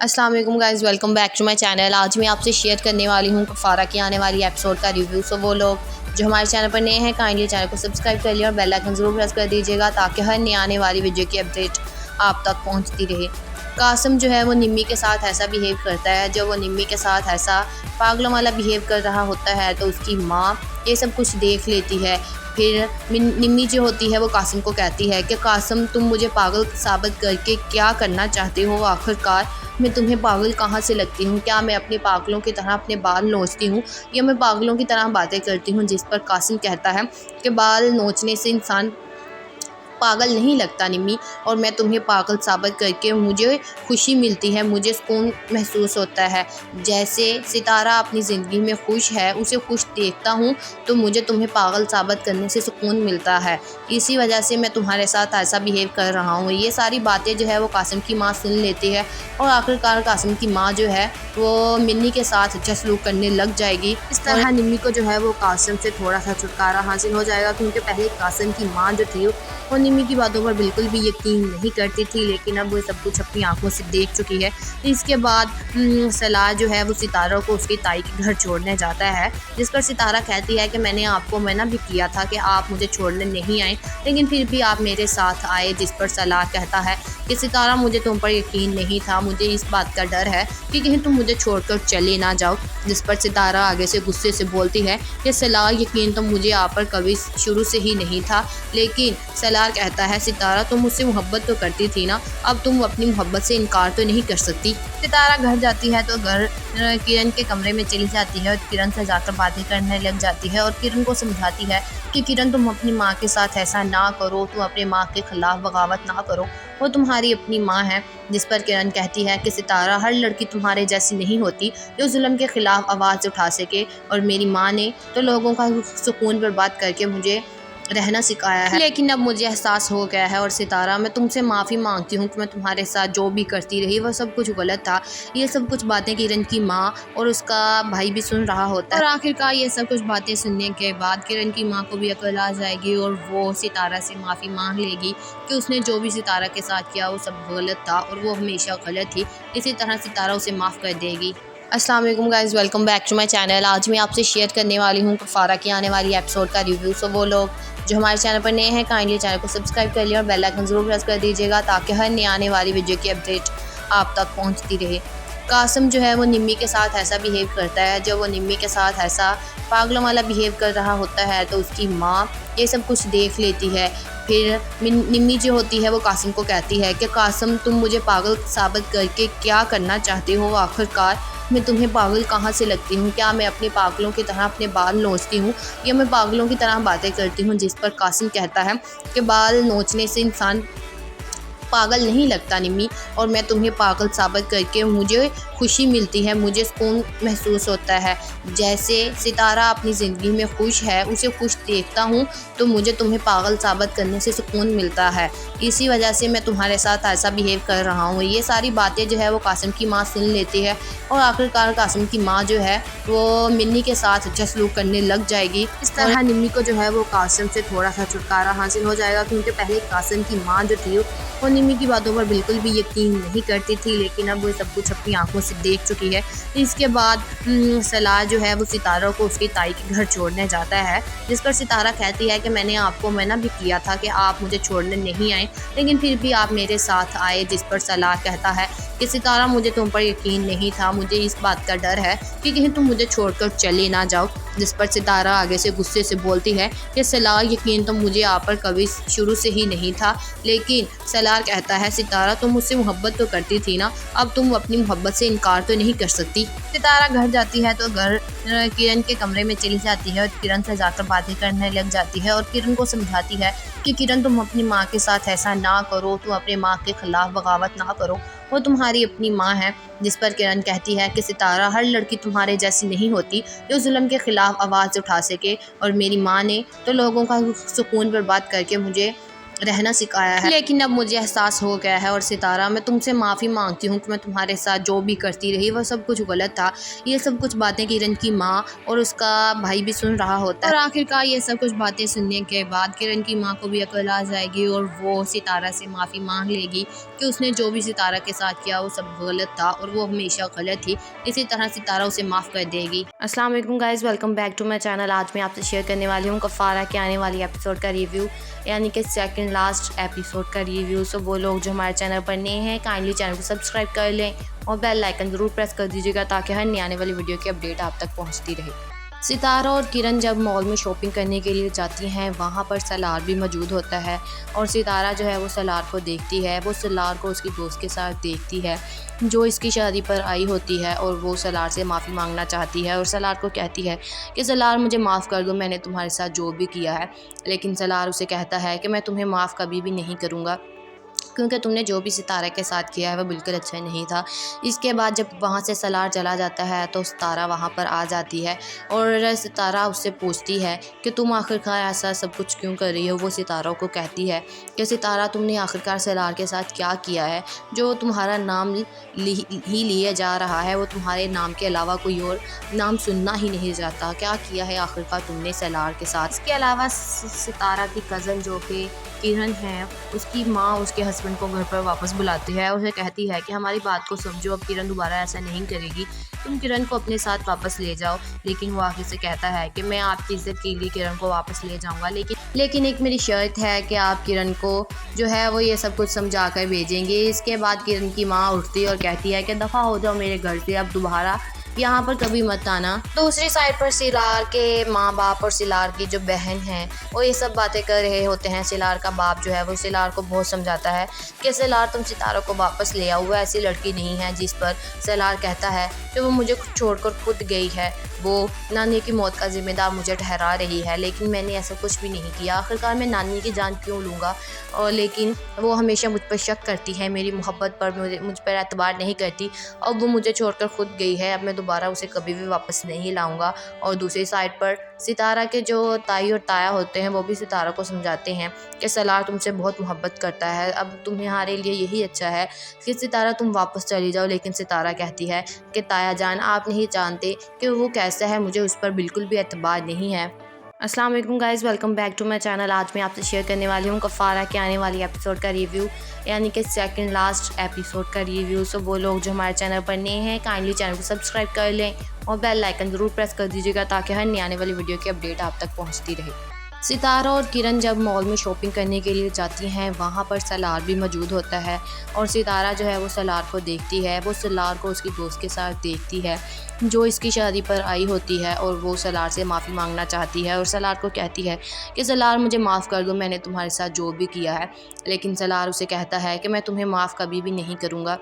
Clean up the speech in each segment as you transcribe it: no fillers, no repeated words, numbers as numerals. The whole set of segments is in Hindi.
अस्सलाम वालेकुम guys, welcome back to my channel. आज मैं आपसे शेयर करने वाली हूँ कफ़ारा की आने वाली एपिसोड का रिव्यू। सो वो लोग जो हमारे चैनल पर नए हैं काइंडली चैनल को सब्सक्राइब कर लिया और बेल आइकन ज़रूर प्रेस कर दीजिएगा ताकि हर नई आने वाली वीडियो की अपडेट आप तक पहुँचती रहे। कासिम जो है वो निम्मी के साथ ऐसा बिहेव करता है, जब वो निम्मी के साथ ऐसा पागलों वाला बिहेव कर रहा होता है तो उसकी माँ ये सब कुछ देख लेती है। फिर निम्मी जो होती है वो कासिम को कहती है कि कासिम, तुम मुझे पागल साबित करके क्या करना चाहते हो? आखिरकार मैं तुम्हें पागल कहाँ से लगती हूँ? क्या मैं अपने पागलों की तरह अपने बाल नोचती हूँ या मैं पागलों की तरह बातें करती हूँ? जिस पर कासिम कहता है कि बाल नोचने से इंसान पागल नहीं लगता निम्मी, और मैं तुम्हें पागल साबित करके मुझे खुशी मिलती है, मुझे सुकून महसूस होता है। जैसे सितारा अपनी ज़िंदगी में खुश है, उसे खुश देखता हूँ तो मुझे तुम्हें पागल साबित करने से सुकून मिलता है। इसी वजह से मैं तुम्हारे साथ ऐसा बिहेव कर रहा हूँ। ये सारी बातें जो है वो कासिम की माँ सुन लेती है और आखिरकार कासिम की माँ जो है वो मिन्नी के साथ अच्छा सलूक करने लग जाएगी। इस तरह निम्मी को जो है वो कासिम से थोड़ा सा छुटकारा हासिल हो जाएगा, क्योंकि पहले कासिम की माँ जो थी वो निम्मी की बातों पर बिल्कुल भी यकीन नहीं करती थी, लेकिन अब वो सब कुछ अपनी आंखों से देख चुकी है। इसके बाद सलाह जो है वो सितारा को उसकी ताई के घर छोड़ने जाता है, जिस पर सितारा कहती है कि मैंने आपको मना भी किया था कि आप मुझे छोड़ने नहीं आए, लेकिन फिर भी आप मेरे साथ आए। जिस पर सलाह कहता है कि सितारा, मुझे तुम पर यकीन नहीं था, मुझे इस बात का डर है कि कहीं तुम मुझे छोड़कर चले ना जाओ। जिस पर सितारा आगे से गुस्से से बोलती है कि सलाह, यकीन तो मुझे आप पर कभी शुरू से ही नहीं था। लेकिन सलाह कहता है, सितारा तुम मुझसे मोहब्बत तो करती थी ना, अब तुम अपनी मोहब्बत से इनकार तो नहीं कर सकती। सितारा घर जाती है तो घर किरण के कमरे में चली जाती है और किरण से जाकर बातें करने लग जाती है और किरण को समझाती है कि किरण, तुम अपनी माँ के साथ ऐसा ना करो, तुम अपनी माँ के खिलाफ बगावत ना करो, वो तुम्हारी अपनी माँ है। जिस पर किरण कहती है कि सितारा, हर लड़की तुम्हारे जैसी नहीं होती जो जुल्म के खिलाफ आवाज़ उठा सके, और मेरी माँ ने तो लोगों का सुकून बर्बाद करके मुझे रहना सिखाया है, लेकिन अब मुझे एहसास हो गया है। और सितारा, मैं तुमसे माफ़ी मांगती हूँ कि मैं तुम्हारे साथ जो भी करती रही वो सब कुछ गलत था। ये सब कुछ बातें किरण की माँ और उसका भाई भी सुन रहा होता है, और आखिरकार ये सब कुछ बातें सुनने के बाद किरण की माँ को भी अकल आ जाएगी और वो सितारा से माफ़ी मांग लेगी कि उसने जो भी सितारा के साथ किया वो सब गलत था और वो हमेशा गलत थी। इसी तरह सितारा उसे माफ़ कर देगी। अस्सलाम वालेकुम guys, welcome back to my channel. आज मैं आपसे शेयर करने वाली हूँ कफ़ारा की आने वाली एपिसोड का रिव्यू। सो वो लोग जो हमारे चैनल पर नए हैं काइंडली चैनल को सब्सक्राइब कर लिया और बेल आइकन ज़रूर प्रेस कर दीजिएगा ताकि हर नई आने वाली वीडियो की अपडेट आप तक पहुँचती रहे। कासिम जो है वो निम्मी के साथ ऐसा बिहेव करता है, जब वो निम्मी के साथ ऐसा पागलों वाला बिहेव कर रहा होता है तो उसकी माँ ये सब कुछ देख लेती है। फिर निम्मी जो होती है वो कासिम को कहती है कि कासिम, तुम मुझे पागल साबित करके क्या करना चाहते हो? आखिरकार मैं तुम्हें पागल कहाँ से लगती हूँ? क्या मैं अपने पागलों की तरह अपने बाल नोचती हूँ या मैं पागलों की तरह बातें करती हूँ? जिस पर कासिम कहता है कि बाल नोचने से इंसान पागल नहीं लगता निम्मी, और मैं तुम्हें पागल साबित करके मुझे खुशी मिलती है, मुझे सुकून महसूस होता है। जैसे सितारा अपनी ज़िंदगी में खुश है, उसे खुश देखता हूँ तो मुझे तुम्हें पागल साबित करने से सुकून मिलता है। इसी वजह से मैं तुम्हारे साथ ऐसा बिहेव कर रहा हूँ। ये सारी बातें जो है वो कासिम की माँ सुन लेती है और आखिरकार कासिम की माँ जो है वो मिन्नी के साथ अच्छा सलूक करने लग जाएगी। इस तरह निम्मी को जो है वो कासिम से थोड़ा सा छुटकारा हासिल हो जाएगा, क्योंकि पहले कासिम की माँ जो थी वो निम्मी की बातों पर बिल्कुल भी यकीन नहीं करती थी, लेकिन अब वो सब कुछ अपनी आंखों से देख चुकी है। इसके बाद सलाह जो है वो सितारा को उसकी ताई के घर छोड़ने जाता है, जिस पर सितारा कहती है कि मैंने आपको मना भी किया था कि आप मुझे छोड़ने नहीं आए, लेकिन फिर भी आप मेरे साथ आए। जिस पर सलाह कहता है कि सितारा, मुझे तुम पर यकीन नहीं था, मुझे इस बात का डर है कि कहीं तुम मुझे छोड़कर चले ना जाओ। जिस पर सितारा आगे से गुस्से से बोलती है कि सलाह, यकीन तो मुझे आप पर कभी शुरू से ही नहीं था। लेकिन सलाह कहता है, सितारा तुम मुझसे मोहब्बत तो करती थी ना, अब तुम अपनी मोहब्बत से इनकार तो नहीं कर सकती। सितारा घर जाती है तो घर किरण के कमरे में चली जाती है और किरण से जाकर बातें करने लग जाती है और किरण को समझाती है कि किरण, तुम अपनी माँ के साथ ऐसा ना करो, तुम अपनी माँ के खिलाफ बगावत ना करो, वो तुम्हारी अपनी माँ है। जिस पर किरण कहती है कि सितारा, हर लड़की तुम्हारे जैसी नहीं होती जो जुल्म के खिलाफ आवाज़ उठा सके, और मेरी माँ ने तो लोगों का सुकून बर्बाद करके मुझे रहना सिखाया है, लेकिन अब मुझे एहसास हो गया है। और सितारा, मैं तुमसे माफ़ी मांगती हूँ कि मैं तुम्हारे साथ जो भी करती रही वो सब कुछ गलत था। ये सब कुछ बातें किरण की माँ और उसका भाई भी सुन रहा होता है, और आखिरकार ये सब कुछ बातें सुनने के बाद किरण की माँ को भी अकल आ जाएगी और वो सितारा से माफ़ी मांग लेगी कि उसने जो भी सितारा के साथ किया वो सब गलत था और वो हमेशा गलत थी। इसी तरह सितारा उसे माफ़ कर देगी। अस्सलाम वालेकुम guys, welcome back to my channel. आज मैं आपसे शेयर करने वाली हूँ कफ़ारा के आने वाली एपिसोड का रिव्यू, यानी कि सेकंड लास्ट एपिसोड का रिव्यू। सो वो लोग जो हमारे चैनल पर नए हैं काइंडली चैनल को सब्सक्राइब कर लें और बेल आइकन ज़रूर प्रेस कर दीजिएगा ताकि हर नई आने वाली वीडियो की अपडेट आप तक पहुँचती रहे। सितारा और किरण जब मॉल में शॉपिंग करने के लिए जाती हैं, वहाँ पर सलार भी मौजूद होता है और सितारा जो है वो सलार को देखती है। वो सलार को उसकी दोस्त के साथ देखती है जो इसकी शादी पर आई होती है, और वो सलार से माफ़ी मांगना चाहती है और सलार को कहती है कि सलार मुझे माफ़ कर दो, मैंने तुम्हारे साथ जो भी किया है। लेकिन सलार उसे कहता है कि मैं तुम्हें माफ़ कभी भी नहीं करूँगा, क्योंकि तुमने जो भी सितारा के साथ किया है वह बिल्कुल अच्छा नहीं था। इसके बाद जब वहाँ से सलार चला जाता है तो सितारा वहाँ पर आ जाती है और सितारा उससे पूछती है कि तुम आखिरकार ऐसा सब कुछ क्यों कर रही हो। वो सितारा को कहती है कि सितारा, तुमने आखिरकार सलार के साथ क्या किया है जो तुम्हारा नाम ही लिया जा रहा है, वो तुम्हारे नाम के अलावा कोई और नाम सुनना ही नहीं जाता। क्या किया है आखिरकार तुमने सलार के साथ। इसके अलावा सितारा की कज़न जो कि किरण है, उसकी माँ उसके हस्बैंड को घर पर वापस बुलाती है और उसे कहती है कि हमारी बात को समझो, अब किरण दोबारा ऐसा नहीं करेगी, तुम किरण को अपने साथ वापस ले जाओ। लेकिन वो आखिर से कहता है कि मैं आपकी इज्जत के लिए किरण को वापस ले जाऊंगा, लेकिन एक मेरी शर्त है कि आप किरण को जो है वो ये सब कुछ समझा कर भेजेंगे। इसके बाद किरण की माँ उठती और कहती है कि दफ़ा हो जाओ मेरे घर से, अब दोबारा यहाँ पर कभी मत आना। दूसरी साइड पर सिलार के माँ बाप और सिलार की जो बहन है वो ये सब बातें कर रहे होते हैं। सिलार का बाप जो है वो सिलार को बहुत समझाता है कि सिलार, तुम सितारा को वापस ले आओ, वो ऐसी लड़की नहीं है। जिस पर सिलार कहता है कि वो मुझे छोड़कर खुद गई है, वो नानी की मौत का जिम्मेदार मुझे ठहरा रही है, लेकिन मैंने ऐसा कुछ भी नहीं किया। आखिरकार मैं नानी की जान क्यों लूँगा, और लेकिन वो हमेशा मुझ पर शक करती है, मेरी मोहब्बत पर मुझ पर एतबार नहीं करती। अब वो मुझे छोड़कर खुद गई है, अब मैं दोबारा उसे कभी भी वापस नहीं लाऊंगा। और दूसरी साइड पर सितारा के जो ताई और ताया होते हैं वो भी सितारा को समझाते हैं कि सलार तुमसे बहुत मोहब्बत करता है, अब तुम्हारे लिए यही अच्छा है कि सितारा तुम वापस चली जाओ। लेकिन सितारा कहती है कि ताया जान, आप नहीं जानते कि वो कैसा है, मुझे उस पर बिल्कुल भी एतबार नहीं है। अस्सलाम वालेकुम guys, welcome back to my channel. आज मैं आपसे शेयर करने वाली हूँ कफ़ारा के आने वाली एपिसोड का रिव्यू, यानी कि सेकंड लास्ट एपिसोड का रिव्यू। सो वो लोग जो हमारे चैनल पर नए हैं काइंडली चैनल को सब्सक्राइब कर लें और बेल आइकन ज़रूर प्रेस कर दीजिएगा ताकि हर नई आने वाली वीडियो की अपडेट आप तक पहुँचती रहे। सितारा और किरण जब मॉल में शॉपिंग करने के लिए जाती हैं, वहाँ पर सलार भी मौजूद होता है और सितारा जो है वो सलार को देखती है। वो सलार को उसकी दोस्त के साथ देखती है जो इसकी शादी पर आई होती है, और वो सलार से माफ़ी मांगना चाहती है और सलार को कहती है कि सलार मुझे माफ़ कर दो, मैंने तुम्हारे साथ जो भी किया है। लेकिन सलार उसे कहता है कि मैं तुम्हें माफ़ कभी भी नहीं करूँगा,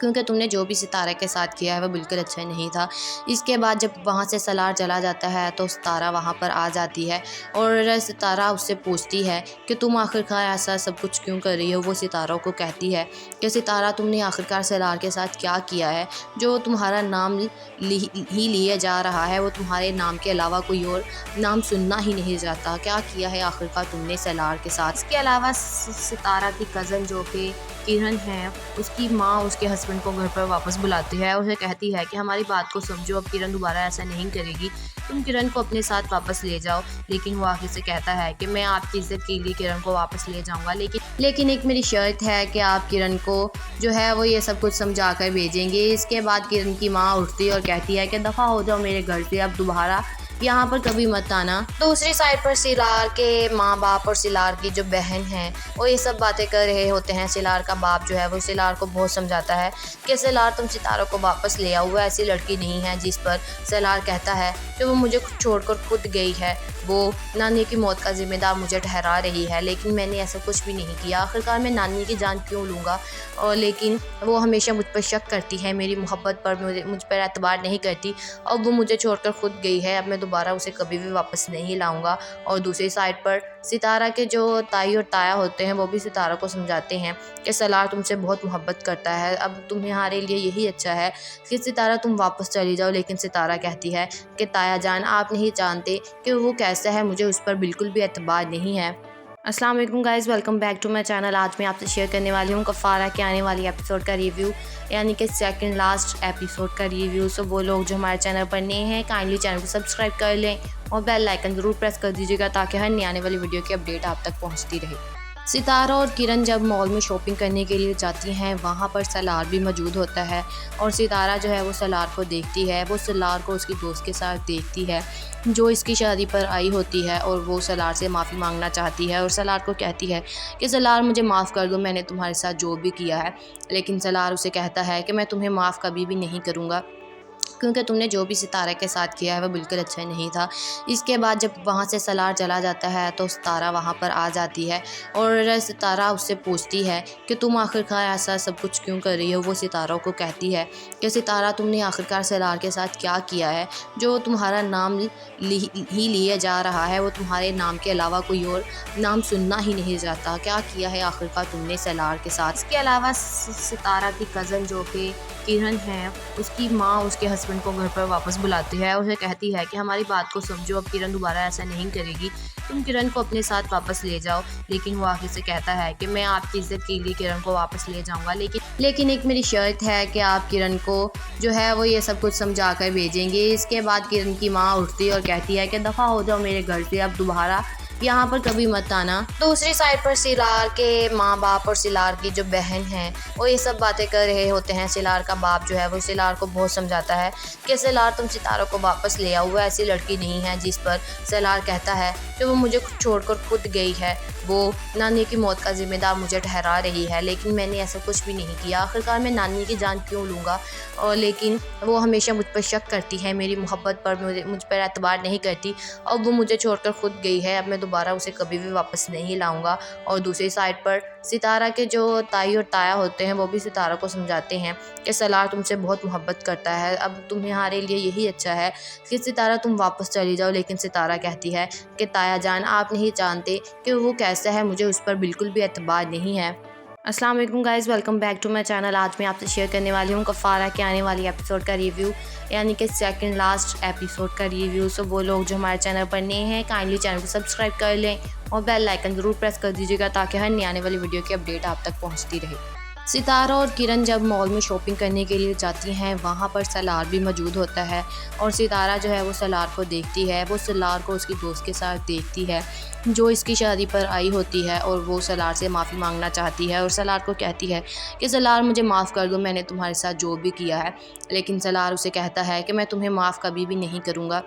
क्योंकि तुमने जो भी सितारा के साथ किया है वह बिल्कुल अच्छा नहीं था। इसके बाद जब वहाँ से सलार चला जाता है तो सितारा वहाँ पर आ जाती है और सितारा उससे पूछती है कि तुम आखिरकार ऐसा सब कुछ क्यों कर रही हो। वो सितारा को कहती है कि सितारा, तुमने आखिरकार सलार के साथ क्या किया है जो तुम्हारा नाम ही लिया जा रहा है, वो तुम्हारे नाम के अलावा कोई और नाम सुनना ही नहीं जाता। क्या किया है आखिरकार तुमने सलार के साथ। इसके अलावा सितारा की कज़न जो कि किरण है, उसकी माँ उसके हस्बैंड को घर पर वापस बुलाती है और उसे कहती है कि हमारी बात को समझो, अब किरण दोबारा ऐसा नहीं करेगी, तुम किरण को अपने साथ वापस ले जाओ। लेकिन वो आखिर से कहता है कि मैं आपकी इज्जत के लिए किरण को वापस ले जाऊंगा, लेकिन एक मेरी शर्त है कि आप किरण को जो है वो ये सब कुछ समझा कर भेजेंगे। इसके बाद किरण की माँ उठती और कहती है कि दफ़ा हो जाओ मेरे घर से, अब दोबारा यहाँ पर कभी मत आना। दूसरी साइड पर सिलार के माँ बाप और सिलार की जो बहन है वो ये सब बातें कर रहे होते हैं। सिलार का बाप जो है वो सिलार को बहुत समझाता है कि सिलार, तुम सितारा को वापस ले आओ, वो ऐसी लड़की नहीं है। जिस पर सिलार कहता है कि वो मुझे छोड़कर खुद गई है, वो नानी की मौत का जिम्मेदार मुझे ठहरा रही है, लेकिन मैंने ऐसा कुछ भी नहीं किया। आखिरकार मैं नानी की जान क्यों लूँगा, और लेकिन वो हमेशा मुझ पर शक करती है, मेरी मोहब्बत पर मुझ पर एतबार नहीं करती। अब वो मुझे छोड़कर खुद गई है, अब मैं दोबारा उसे कभी भी वापस नहीं लाऊंगा। और दूसरी साइड पर सितारा के जो ताई और ताया होते हैं वो भी सितारा को समझाते हैं कि सलार तुमसे बहुत मोहब्बत करता है, अब तुम्हारे लिए यही अच्छा है कि सितारा तुम वापस चली जाओ। लेकिन सितारा कहती है कि ताया जान, आप नहीं जानते कि वो कैसा है, मुझे उस पर बिल्कुल भी एतबार नहीं है। अस्सलाम वालेकुम guys, welcome back to my channel. आज मैं आपसे शेयर करने वाली हूँ कफ़ारा के आने वाली एपिसोड का रिव्यू, यानी कि सेकंड लास्ट एपिसोड का रिव्यू। सो वो लोग जो हमारे चैनल पर नए हैं काइंडली चैनल को सब्सक्राइब कर लें और बेल आइकन ज़रूर प्रेस कर दीजिएगा ताकि हर नई आने वाली वीडियो की अपडेट आप तक पहुँचती रहे। सितारा और किरण जब मॉल में शॉपिंग करने के लिए जाती हैं, वहाँ पर सलार भी मौजूद होता है और सितारा जो है वो सलार को देखती है। वो सलार को उसकी दोस्त के साथ देखती है जो इसकी शादी पर आई होती है और वो सलार से माफ़ी मांगना चाहती है और सलार को कहती है कि सलार मुझे माफ़ कर दो, मैंने तुम्हारे साथ जो भी किया है। लेकिन सलार उसे कहता है कि मैं तुम्हें माफ़ कभी भी नहीं करूँगा क्योंकि तुमने जो भी सितारा के साथ किया है वह बिल्कुल अच्छा नहीं था। इसके बाद जब वहाँ से सलार चला जाता है तो सितारा वहाँ पर आ जाती है और सितारा उससे पूछती है कि तुम आखिरकार ऐसा सब कुछ क्यों कर रही हो। वो सितारा को कहती है कि सितारा तुमने आखिरकार सलार के साथ क्या किया है, जो तुम्हारा नाम ही लिया जा रहा है, वो तुम्हारे नाम के अलावा कोई और नाम सुनना ही नहीं जाता। क्या किया है आखिरकार तुमने सलार के साथ। इसके अलावा सितारा की कज़न जो कि किरण है, उसकी माँ उसके हस्बैंड को घर पर वापस बुलाती है और उसे कहती है कि हमारी बात को समझो, अब किरण दोबारा ऐसा नहीं करेगी, तुम किरण को अपने साथ वापस ले जाओ। लेकिन वो आखिर से कहता है कि मैं आपकी इज्जत के लिए किरण को वापस ले जाऊंगा, लेकिन एक मेरी शर्त है कि आप किरण को जो है वो ये सब कुछ समझा कर भेजेंगे। इसके बाद किरण की माँ उठती और कहती है कि दफ़ा हो जाओ मेरे घर से, अब दोबारा यहाँ पर कभी मत आना। दूसरी साइड पर सिलार के माँ बाप और सिलार की जो बहन है वो ये सब बातें कर रहे होते हैं। सिलार का बाप जो है वो सिलार को बहुत समझाता है कि सिलार तुम सितारा को वापस ले आओ, वो ऐसी लड़की नहीं है। जिस पर सिलार कहता है कि वो मुझे छोड़कर खुद गई है, वो नानी की मौत का जिम्मेदार मुझे ठहरा रही है, लेकिन मैंने ऐसा कुछ भी नहीं किया। आखिरकार मैं नानी की जान क्यों लूँगा। और लेकिन वो हमेशा मुझ पर शक करती है, मेरी मोहब्बत पर मुझ पर एतबार नहीं करती और वो मुझे छोड़कर खुद गई है। अब मैं दोबारा उसे कभी भी वापस नहीं लाऊंगा। और दूसरी साइड पर सितारा के जो ताई और ताया होते हैं वो भी सितारा को समझाते हैं कि सलार तुमसे बहुत मोहब्बत करता है, अब तुम्हारे लिए यही अच्छा है कि सितारा तुम वापस चली जाओ। लेकिन सितारा कहती है कि ताया जान, आप नहीं जानते कि वो कैसा है, मुझे उस पर बिल्कुल भी एतबार नहीं है। अस्सलाम वालेकुम guys, welcome back to my channel. आज मैं आपसे शेयर करने वाली हूँ कफ़ारा के आने वाली एपिसोड का रिव्यू, यानी कि सेकंड लास्ट एपिसोड का रिव्यू। सो वो लोग जो हमारे चैनल पर नए हैं काइंडली चैनल को सब्सक्राइब कर लें और बेल आइकन ज़रूर प्रेस कर दीजिएगा ताकि हर नई आने वाली वीडियो की अपडेट आप तक पहुँचती रहे। सितारा और किरण जब मॉल में शॉपिंग करने के लिए जाती हैं, वहाँ पर सलार भी मौजूद होता है और सितारा जो है वो सलार को देखती है। वो सलार को उसकी दोस्त के साथ देखती है जो इसकी शादी पर आई होती है और वो सलार से माफ़ी मांगना चाहती है और सलार को कहती है कि सलार मुझे माफ़ कर दो, मैंने तुम्हारे साथ जो भी किया है। लेकिन सलार उसे कहता है कि मैं तुम्हें माफ़ कभी भी नहीं करूँगा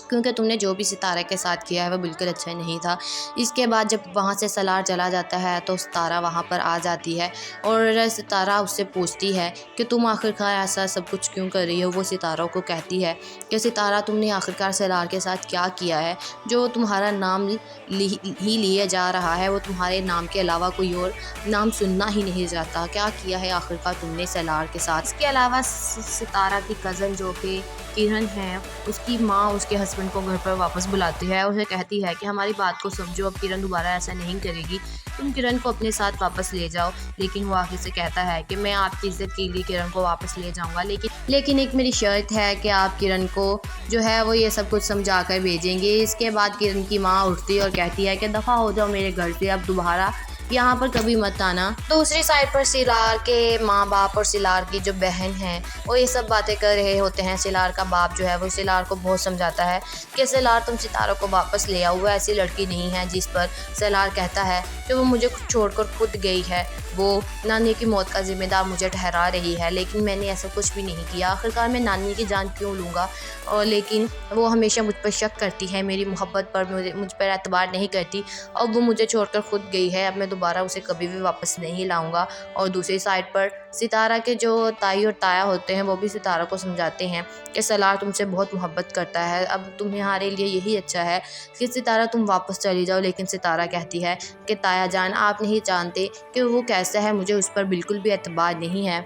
क्योंकि तुमने जो भी सितारा के साथ किया है वह बिल्कुल अच्छा नहीं था। इसके बाद जब वहाँ से सलार चला जाता है तो सितारा वहाँ पर आ जाती है और सितारा उससे पूछती है कि तुम आखिरकार ऐसा सब कुछ क्यों कर रही हो। वो सितारा को कहती है कि सितारा तुमने आखिरकार सलार के साथ क्या किया है, जो तुम्हारा नाम ही लिया जा रहा है, वो तुम्हारे नाम के अलावा कोई और नाम सुनना ही नहीं जाता। क्या किया है आखिरकार तुमने सलार के साथ। इसके अलावा सितारा की कज़न जो कि किरण है, उसकी माँ उसके हस्बैंड को घर पर वापस बुलाती है और उसे कहती है कि हमारी बात को समझो, अब किरण दोबारा ऐसा नहीं करेगी, तुम किरण को अपने साथ वापस ले जाओ। लेकिन वो आखिर से कहता है कि मैं आपकी इज्जत के लिए किरण को वापस ले जाऊंगा, लेकिन एक मेरी शर्त है कि आप किरण को जो है वो ये सब कुछ समझा कर भेजेंगे। इसके बाद किरण की माँ उठती और कहती है कि दफ़ा हो जाओ मेरे घर से, अब दोबारा यहाँ पर कभी मत आना। दूसरी साइड पर सिलार के माँ बाप और सिलार की जो बहन है वो ये सब बातें कर रहे होते हैं। सिलार का बाप जो है वो सिलार को बहुत समझाता है कि सिलार तुम सितारा को वापस ले आओ, वो ऐसी लड़की नहीं है। जिस पर सिलार कहता है कि वो मुझे छोड़कर खुद गई है, वो नानी की मौत का जिम्मेदार मुझे ठहरा रही है, लेकिन मैंने ऐसा कुछ भी नहीं किया। आखिरकार मैं नानी की जान क्यों लूँगा। और लेकिन वो हमेशा मुझ पर शक करती है, मेरी मोहब्बत पर मुझ पर एतबार नहीं करती और वो मुझे छोड़कर खुद गई है। अब मैं दोबारा उसे कभी भी वापस नहीं लाऊंगा। और दूसरी साइड पर सितारा के जो ताई और ताया होते हैं वो भी सितारा को समझाते हैं कि सलार तुमसे बहुत मोहब्बत करता है, अब तुम्हारे लिए यही अच्छा है कि सितारा तुम वापस चली जाओ। लेकिन सितारा कहती है कि ताया जान, आप नहीं जानते कि वो कैसा है, मुझे उस पर बिल्कुल भी एतबार नहीं है।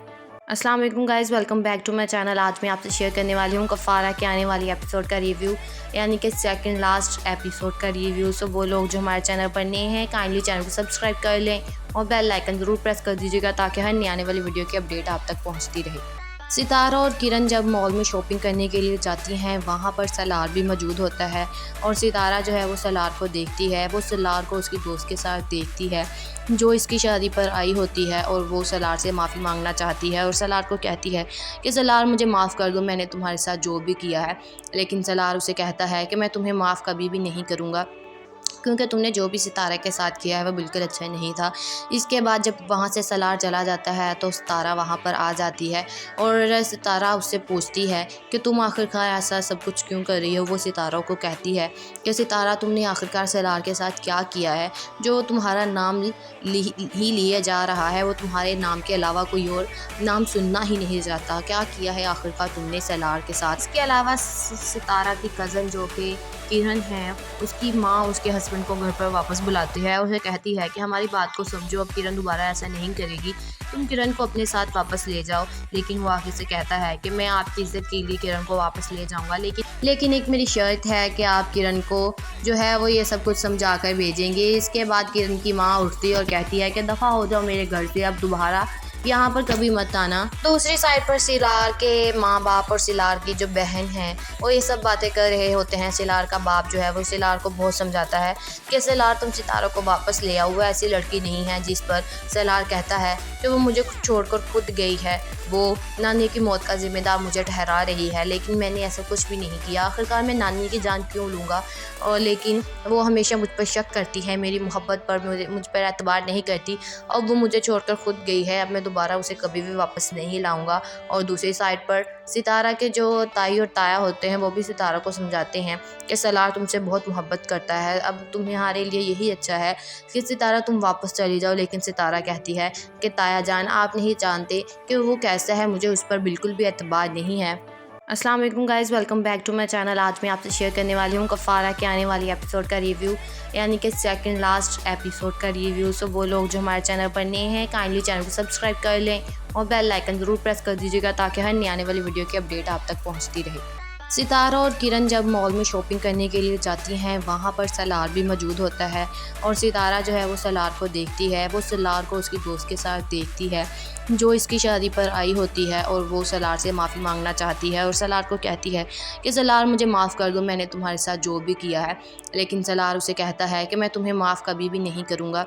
अस्सलाम वालेकुम guys, welcome back to my channel. आज मैं आपसे शेयर करने वाली हूँ कफ़ारा के आने वाली एपिसोड का रिव्यू, यानी कि सेकंड लास्ट एपिसोड का रिव्यू। सो वो लोग जो हमारे चैनल पर नए हैं काइंडली चैनल को सब्सक्राइब कर लें और बेल आइकन ज़रूर प्रेस कर दीजिएगा ताकि हर नई आने वाली वीडियो की अपडेट आप तक पहुँचती रहे। सितारा और किरण जब मॉल में शॉपिंग करने के लिए जाती हैं, वहाँ पर सलार भी मौजूद होता है और सितारा जो है वो सलार को देखती है। वो सलार को उसकी दोस्त के साथ देखती है जो इसकी शादी पर आई होती है और वो सलार से माफ़ी मांगना चाहती है और सलार को कहती है कि सलार मुझे माफ़ कर दो, मैंने तुम्हारे साथ जो भी किया है। लेकिन सलार उसे कहता है कि मैं तुम्हें माफ़ कभी भी नहीं करूँगा, क्योंकि तुमने जो भी सितारा के साथ किया है वो बिल्कुल अच्छा नहीं था। इसके बाद जब वहाँ से सलार चला जाता है तो सितारा वहाँ पर आ जाती है और सितारा उससे पूछती है कि तुम आखिरकार ऐसा सब कुछ क्यों कर रही हो। वो सितारा को कहती है कि सितारा, तुमने आखिरकार सलार के साथ क्या किया है जो तुम्हारा नाम ही लिया जा रहा है, वो तुम्हारे नाम के अलावा कोई और नाम सुनना ही नहीं चाहता। क्या किया है आखिरकार तुमने सलार के साथ। इसके अलावा सितारा की कज़न जो कि किरण है, उसकी माँ उसके हस्बैंड को घर पर वापस बुलाती है और उसे कहती है कि हमारी बात को समझो, अब किरण दोबारा ऐसा नहीं करेगी, तुम किरण को अपने साथ वापस ले जाओ। लेकिन वो आखिर से कहता है कि मैं आपकी इज्जत के लिए किरण को वापस ले जाऊंगा, लेकिन एक मेरी शर्त है कि आप किरण को जो है वो ये सब कुछ समझा कर भेजेंगे। इसके बाद किरण की माँ उठती है और कहती है कि दफ़ा हो जाओ मेरे घर से, अब दोबारा यहाँ पर कभी मत आना। दूसरी साइड पर सिलार के माँ बाप और सिलार की जो बहन है वो ये सब बातें कर रहे होते हैं। सिलार का बाप जो है वो सिलार को बहुत समझाता है कि सिलार, तुम सितारा को वापस ले आओ, वो ऐसी लड़की नहीं है। जिस पर सिलार कहता है कि वो मुझे छोड़कर खुद गई है, वो नानी की मौत का जिम्मेदार मुझे ठहरा रही है, लेकिन मैंने ऐसा कुछ भी नहीं किया। आखिरकार मैं नानी की जान क्यों लूँगा। और लेकिन वो हमेशा मुझ पर शक करती है, मेरी मोहब्बत पर मुझ पर एतबार नहीं करती और वो मुझे छोड़कर खुद गई है। अब मैं दोबारा उसे कभी भी वापस नहीं लाऊंगा। और दूसरी साइड पर सितारा के जो ताई और ताया होते हैं वो भी सितारा को समझाते हैं कि सलार तुमसे बहुत मोहब्बत करता है, अब तुम्हारे लिए यही अच्छा है कि सितारा तुम वापस चली जाओ। लेकिन सितारा कहती है कि ताया जान, आप नहीं जानते कि वो कैसा है, मुझे उस पर बिल्कुल भी एतबार नहीं है। अस्सलाम वालेकुम guys, welcome back to my channel. आज मैं आपसे शेयर करने वाली हूँ कफ़ारा के आने वाली एपिसोड का रिव्यू, यानी कि सेकंड लास्ट एपिसोड का रिव्यू। सो वो लोग जो हमारे चैनल पर नए हैं, काइंडली चैनल को सब्सक्राइब कर लें और बेल आइकन ज़रूर प्रेस कर दीजिएगा ताकि हर नई आने वाली वीडियो की अपडेट आप तक पहुँचती रहे। सितारा और किरण जब मॉल में शॉपिंग करने के लिए जाती हैं, वहाँ पर सलार भी मौजूद होता है और सितारा जो है वो सलार को देखती है। वो सलार को उसकी दोस्त के साथ देखती है जो इसकी शादी पर आई होती है और वो सलार से माफ़ी मांगना चाहती है और सलार को कहती है कि सलार मुझे माफ़ कर दो, मैंने तुम्हारे साथ जो भी किया है। लेकिन सलार उसे कहता है कि मैं तुम्हें माफ़ कभी भी नहीं करूँगा,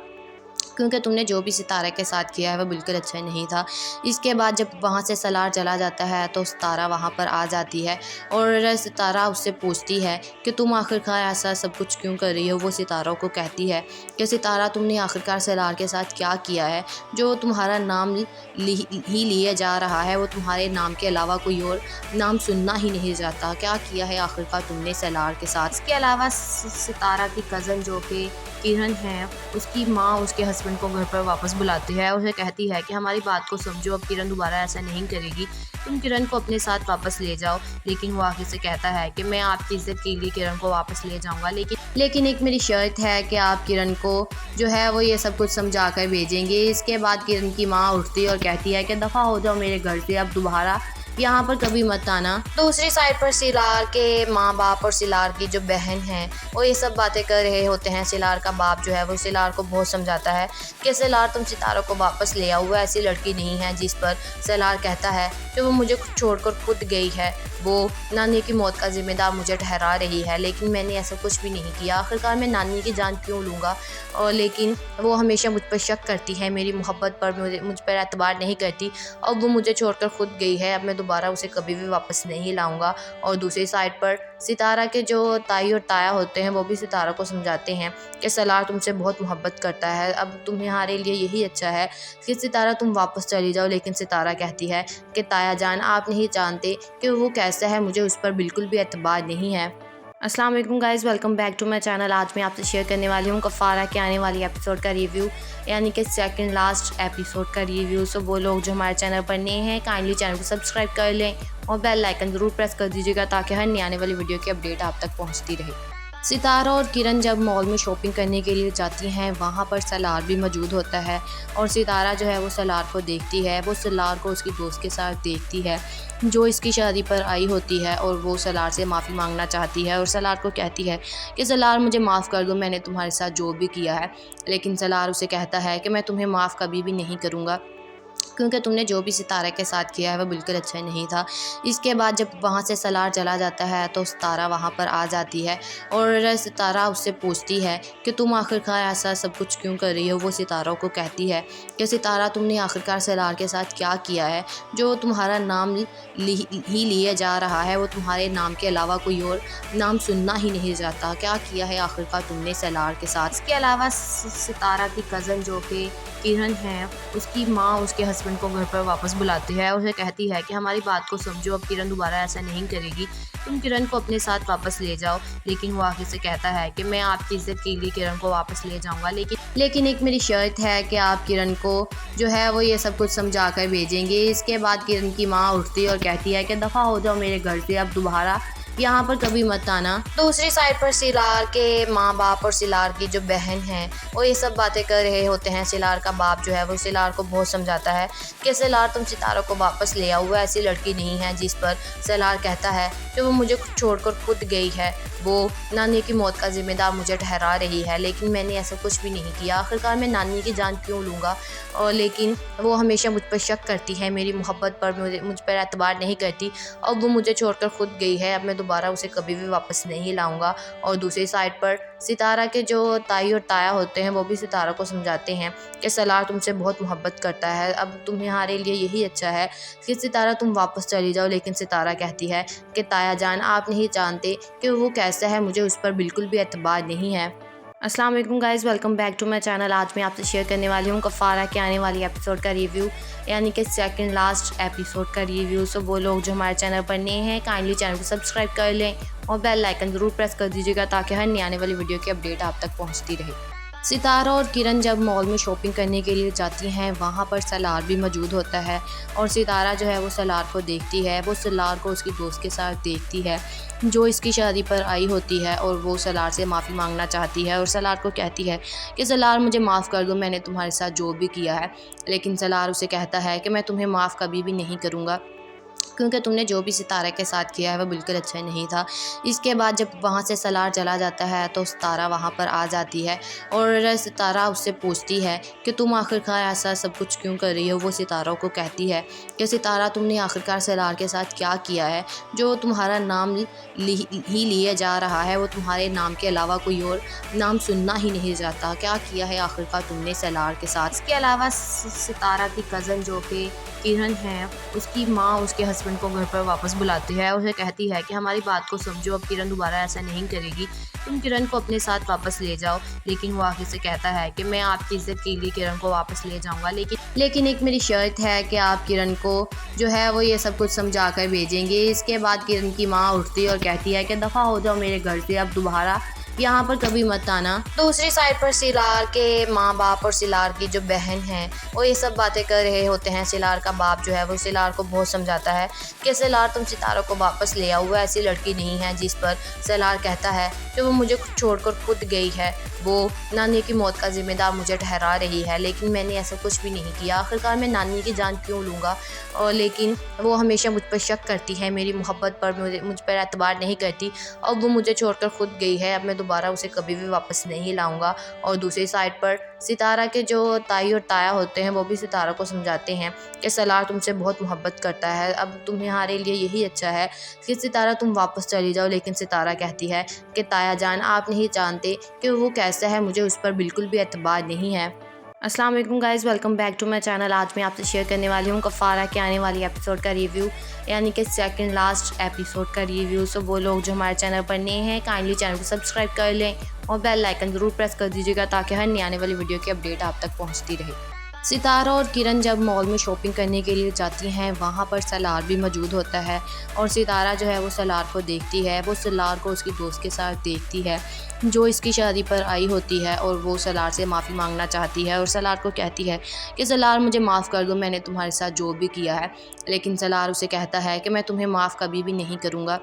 क्योंकि तुमने जो भी सितारा के साथ किया है वो बिल्कुल अच्छा नहीं था। इसके बाद जब वहाँ से सलार चला जाता है तो सितारा वहाँ पर आ जाती है और सितारा उससे पूछती है कि तुम आखिरकार ऐसा सब कुछ क्यों कर रही हो। वो सितारा को कहती है कि सितारा, तुमने आखिरकार सलार के साथ क्या किया है जो तुम्हारा नाम ही लिया जा रहा है, वो तुम्हारे नाम के अलावा कोई और नाम सुनना ही नहीं चाहता। क्या किया है आखिरकार तुमने सलार के साथ। इसके अलावा सितारा की कज़न जो कि किरण है, उसकी माँ उसके हस्बैंड को घर पर वापस बुलाती है और उसे कहती है कि हमारी बात को समझो, अब किरण दोबारा ऐसा नहीं करेगी, तुम किरण को अपने साथ वापस ले जाओ। लेकिन वो आखिर से कहता है कि मैं आपकी इज्जत के लिए किरण को वापस ले जाऊंगा, लेकिन एक मेरी शर्त है कि आप किरण को जो है वो ये सब कुछ समझा कर भेजेंगे। इसके बाद किरण की माँ उठती है और कहती है कि दफ़ा हो जाओ मेरे घर से, अब दोबारा यहाँ पर कभी मत आना। दूसरी साइड पर सिलार के माँ बाप और सिलार की जो बहन है वो ये सब बातें कर रहे होते हैं। सिलार का बाप जो है वो सिलार को बहुत समझाता है कि सिलार, तुम सितारा को वापस ले आओ, वो ऐसी लड़की नहीं है। जिस पर सिलार कहता है कि वो मुझे छोड़कर खुद गई है, वो नानी की मौत का जिम्मेदार मुझे ठहरा रही है, लेकिन मैंने ऐसा कुछ भी नहीं किया। आखिरकार मैं नानी की जान क्यों लूँगा। और लेकिन वो हमेशा मुझ पर शक करती है, मेरी मोहब्बत पर मुझ पर एतबार नहीं करती और वो मुझे छोड़कर खुद गई है। अब मैं दोबारा उसे कभी भी वापस नहीं लाऊंगा। और दूसरी साइड पर सितारा के जो ताई और ताया होते हैं वो भी सितारा को समझाते हैं कि सलार तुमसे बहुत मोहब्बत करता है, अब तुम्हारे लिए यही अच्छा है कि सितारा तुम वापस चली जाओ। लेकिन सितारा कहती है कि ताया जान, आप नहीं जानते कि वो कैसा है, मुझे उस पर बिल्कुल भी एतबार नहीं है। अस्सलाम वालेकुम guys, welcome back to my channel. आज मैं आपसे शेयर करने वाली हूँ कफ़ारा के आने वाली एपिसोड का रिव्यू, यानी कि सेकंड लास्ट एपिसोड का रिव्यू। सो वो लोग जो हमारे चैनल पर नए हैं, काइंडली चैनल को सब्सक्राइब कर लें और बेल आइकन ज़रूर प्रेस कर दीजिएगा ताकि हर नई आने वाली वीडियो की अपडेट आप तक पहुँचती रहे। सितारा और किरण जब मॉल में शॉपिंग करने के लिए जाती हैं, वहाँ पर सलार भी मौजूद होता है और सितारा जो है वो सलार को देखती है। वो सलार को उसकी दोस्त के साथ देखती है जो इसकी शादी पर आई होती है और वो सलार से माफ़ी मांगना चाहती है और सलार को कहती है कि सलार मुझे माफ़ कर दो, मैंने तुम्हारे साथ जो भी किया है। लेकिन सलार उसे कहता है कि मैं तुम्हें माफ़ कभी भी नहीं करूँगा, क्योंकि तुमने जो भी सितारा के साथ किया है वो बिल्कुल अच्छा नहीं था। इसके बाद जब वहाँ से सलार चला जाता है तो सितारा वहाँ पर आ जाती है और सितारा उससे पूछती है कि तुम आखिरकार ऐसा सब कुछ क्यों कर रही हो। वो सितारों को कहती है कि सितारा, तुमने आखिरकार सलार के साथ क्या किया है जो तुम्हारा नाम ही लिया जा रहा है, वो तुम्हारे नाम के अलावा कोई और नाम सुनना ही नहीं चाहता। क्या किया है आखिरकार तुमने सलार के साथ। इसके अलावा सितारा की कज़न जो कि किरण है, उसकी माँ उसके हस्बैंड को घर पर वापस बुलाती है और उसे कहती है कि हमारी बात को समझो, अब किरण दोबारा ऐसा नहीं करेगी, तुम किरण को अपने साथ वापस ले जाओ। लेकिन वो आखिर से कहता है कि मैं आपकी इज्जत के लिए किरण को वापस ले जाऊंगा, लेकिन एक मेरी शर्त है कि आप किरण को जो है वो ये सब कुछ समझा कर भेजेंगे। इसके बाद किरण की माँ उठती है और कहती है कि दफ़ा हो जाओ मेरे घर से, अब दोबारा यहाँ पर कभी मत आना। दूसरी साइड पर सिलार के माँ बाप और सिलार की जो बहन है वो ये सब बातें कर रहे होते हैं। सिलार का बाप जो है वो सिलार को बहुत समझाता है कि सिलार, तुम सितारों को वापस ले आओ, वो ऐसी लड़की नहीं है। जिस पर सिलार कहता है कि वो मुझे छोड़कर खुद गई है, वो नानी की मौत का जिम्मेदार मुझे ठहरा रही है, लेकिन मैंने ऐसा कुछ भी नहीं किया। आखिरकार मैं नानी की जान क्यों लूँगा। और लेकिन वो हमेशा मुझ पर शक करती है, मेरी मोहब्बत पर मुझ पर एतबार नहीं करती। अब वो मुझे छोड़कर खुद गई है, अब मैं दोबारा उसे कभी भी वापस नहीं लाऊंगा। और दूसरी साइड पर सितारा के जो ताई और ताया होते हैं वो भी सितारा को समझाते हैं कि सलार तुमसे बहुत मोहब्बत करता है, अब तुम्हारे लिए यही अच्छा है कि सितारा तुम वापस चली जाओ। लेकिन सितारा कहती है कि ताया जान, आप नहीं जानते कि वो कैसा है, मुझे उस पर बिल्कुल भी एतबार नहीं है। अस्सलाम वालेकुम guys, welcome back to my channel. आज मैं आपसे शेयर करने वाली हूँ कफ़ारा के आने वाली एपिसोड का रिव्यू, यानी कि सेकंड लास्ट एपिसोड का रिव्यू। सो वो लोग जो हमारे चैनल पर नए हैं, काइंडली चैनल को सब्सक्राइब कर लें और बेल आइकन ज़रूर प्रेस कर दीजिएगा ताकि हर नई आने वाली वीडियो की अपडेट आप तक पहुँचती रहे। सितारा और किरण जब मॉल में शॉपिंग करने के लिए जाती हैं, वहाँ पर सलार भी मौजूद होता है और सितारा जो है वो सलार को देखती है। वो सलार को उसकी दोस्त के साथ देखती है जो इसकी शादी पर आई होती है और वो सलार से माफ़ी मांगना चाहती है और सलार को कहती है कि सलार, मुझे माफ़ कर दो, मैंने तुम्हारे साथ जो भी किया है। लेकिन सलार उसे कहता है कि मैं तुम्हें माफ़ कभी भी नहीं करूँगा, क्योंकि तुमने जो भी सितारा के साथ किया है वो बिल्कुल अच्छा नहीं था। इसके बाद जब वहाँ से सलार चला जाता है तो सितारा वहाँ पर आ जाती है और सितारा उससे पूछती है कि तुम आखिरकार ऐसा सब कुछ क्यों कर रही हो। वो सितारों को कहती है कि सितारा, तुमने आखिरकार सलार के साथ क्या किया है जो तुम्हारा नाम ही लिया जा रहा है, वो तुम्हारे नाम के अलावा कोई और नाम सुनना ही नहीं चाहता। क्या किया है आखिरकार तुमने सलार के साथ। इसके अलावा सितारा की कज़न जो कि किरण है, उसकी माँ उसके हस्बैंड को घर पर वापस बुलाती है और उसे कहती है कि हमारी बात को समझो, अब किरण दोबारा ऐसा नहीं करेगी, तुम किरण को अपने साथ वापस ले जाओ। लेकिन वो आखिर से कहता है कि मैं आपकी इज्जत के लिए किरण को वापस ले जाऊंगा, लेकिन एक मेरी शर्त है कि आप किरण को जो है वो ये सब कुछ समझा कर भेजेंगे। इसके बाद किरण की माँ उठती है और कहती है कि दफ़ा हो जाओ मेरे घर से, अब दोबारा यहाँ पर कभी मत आना। दूसरी साइड पर सिलार के माँ बाप और सिलार की जो बहन है वो ये सब बातें कर रहे होते हैं। सिलार का बाप जो है वो सिलार को बहुत समझाता है कि सिलार, तुम सितारों को वापस ले आओ, वो ऐसी लड़की नहीं है। जिस पर सिलार कहता है कि वो मुझे छोड़कर खुद गई है, वो नानी की मौत का जिम्मेदार मुझे ठहरा रही है, लेकिन मैंने ऐसा कुछ भी नहीं किया। आखिरकार मैं नानी की जान क्यों लूँगा। और लेकिन वो हमेशा मुझ पर शक करती है, मेरी मोहब्बत पर मुझ पर एतबार नहीं करती। अब वो मुझे छोड़कर खुद गई है, अब मैं दोबारा उसे कभी भी वापस नहीं लाऊंगा। और दूसरी साइड पर सितारा के जो ताई और ताया होते हैं वो भी सितारा को समझाते हैं कि सलार तुमसे बहुत मोहब्बत करता है, अब तुम्हारे लिए यही अच्छा है कि सितारा तुम वापस चली जाओ। लेकिन सितारा कहती है कि ताया जान, आप नहीं जानते कि वो कैसा है, मुझे उस पर बिल्कुल भी एतबार नहीं है। अस्सलाम वालेकुम guys, welcome back to my channel. आज मैं आपसे शेयर करने वाली हूँ कफ़ारा के आने वाली एपिसोड का रिव्यू, यानी कि सेकंड लास्ट एपिसोड का रिव्यू। सो वो लोग जो हमारे चैनल पर नए हैं, काइंडली चैनल को सब्सक्राइब कर लें और बेल आइकन ज़रूर प्रेस कर दीजिएगा ताकि हर नई आने वाली वीडियो की अपडेट आप तक पहुँचती रहे। सितारा और किरण जब मॉल में शॉपिंग करने के लिए जाती हैं, वहाँ पर सलार भी मौजूद होता है और सितारा जो है वो सलार को देखती है। वो सलार को उसकी दोस्त के साथ देखती है जो इसकी शादी पर आई होती है और वो सलार से माफ़ी मांगना चाहती है और सलार को कहती है कि सलार, मुझे माफ़ कर दो, मैंने तुम्हारे साथ जो भी किया है। लेकिन सलार उसे कहता है कि मैं तुम्हें माफ़ कभी भी नहीं करूँगा,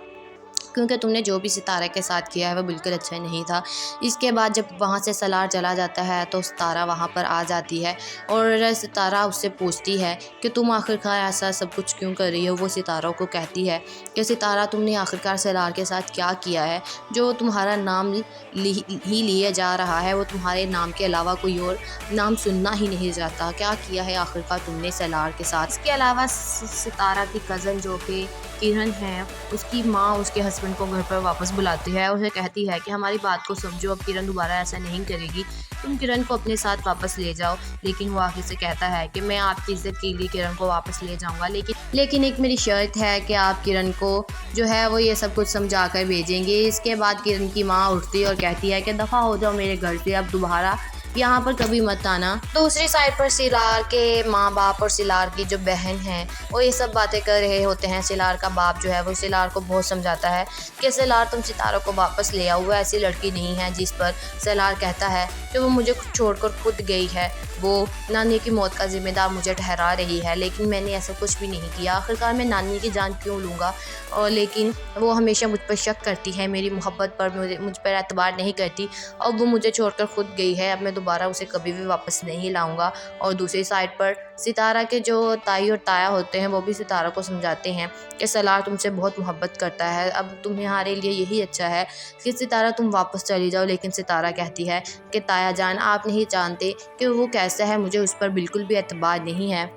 क्योंकि तुमने जो भी सितारा के साथ किया है वो बिल्कुल अच्छा नहीं था। इसके बाद जब वहाँ से सलार चला जाता है तो सितारा वहाँ पर आ जाती है और सितारा उससे पूछती है कि तुम आखिरकार ऐसा सब कुछ क्यों कर रही हो। वो सितारों को कहती है कि सितारा तुमने आखिरकार सलार के साथ क्या किया है, जो तुम्हारा नाम ही लिया जा रहा है, वो तुम्हारे नाम के अलावा कोई और नाम सुनना ही नहीं चाहता। क्या किया है आखिरकार तुमने सलार के साथ। इसके अलावा सितारा की कज़न जो कि किरण है, उसकी माँ उसके हस्बैंड को घर पर वापस बुलाती है और उसे कहती है कि हमारी बात को समझो, अब किरण दोबारा ऐसा नहीं करेगी, तुम किरण को अपने साथ वापस ले जाओ। लेकिन वो आखिर से कहता है कि मैं आपकी इज्जत के लिए किरण को वापस ले जाऊंगा, लेकिन एक मेरी शर्त है कि आप किरण को जो है वो ये सब कुछ समझा कर भेजेंगे। इसके बाद किरण की माँ उठती है और कहती है कि दफ़ा हो जाओ मेरे घर से, अब दोबारा यहाँ पर कभी मत आना। दूसरी साइड पर सिलार के माँ बाप और सिलार की जो बहन है वो ये सब बातें कर रहे होते हैं। सिलार का बाप जो है वो सिलार को बहुत समझाता है कि सिलार तुम सितारों को वापस ले आओ, वो ऐसी लड़की नहीं है। जिस पर सिलार कहता है कि वो मुझे छोड़कर खुद गई है, वो नानी की मौत का जिम्मेदार मुझे ठहरा रही है, लेकिन मैंने ऐसा कुछ भी नहीं किया। आखिरकार मैं नानी की जान क्यों लूँगा, और लेकिन वो हमेशा मुझ पर शक करती है, मेरी मोहब्बत पर मुझ पर एतबार नहीं करती, और वो मुझे छोड़कर खुद गई है। अब मैं दोबारा उसे कभी भी वापस नहीं लाऊंगा। और दूसरी साइड पर सितारा के जो ताई और ताया होते हैं वो भी सितारा को समझाते हैं कि सलार तुमसे बहुत मोहब्बत करता है, अब तुम्हारे लिए यही अच्छा है कि सितारा तुम वापस चली जाओ। लेकिन सितारा कहती है कि ताया जान, आप नहीं जानते कि वो कैसा है, मुझे उस पर बिल्कुल भी एतबार नहीं है।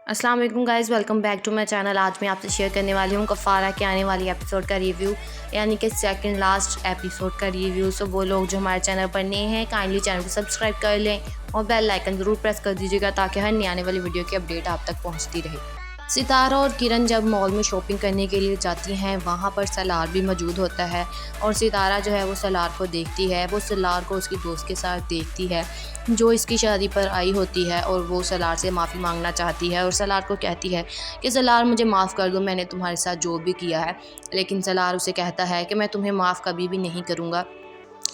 अस्सलाम वालेकुम guys, welcome back to my channel. आज मैं आपसे शेयर करने वाली हूँ कफ़ारा के आने वाली एपिसोड का रिव्यू, यानी कि सेकंड लास्ट एपिसोड का रिव्यू। सो वो लोग जो हमारे चैनल पर नए हैं काइंडली चैनल को सब्सक्राइब कर लें और बेल आइकन ज़रूर प्रेस कर दीजिएगा ताकि हर नई आने वाली वीडियो की अपडेट आप तक पहुँचती रहे। सितारा और किरण जब मॉल में शॉपिंग करने के लिए जाती हैं, वहाँ पर सलार भी मौजूद होता है और सितारा जो है वो सलार को देखती है। वो सलार को उसकी दोस्त के साथ देखती है जो इसकी शादी पर आई होती है, और वो सलार से माफ़ी मांगना चाहती है और सलार को कहती है कि सलार मुझे माफ़ कर दो, मैंने तुम्हारे साथ जो भी किया है। लेकिन सलार उसे कहता है कि मैं तुम्हें माफ़ कभी भी नहीं करूँगा,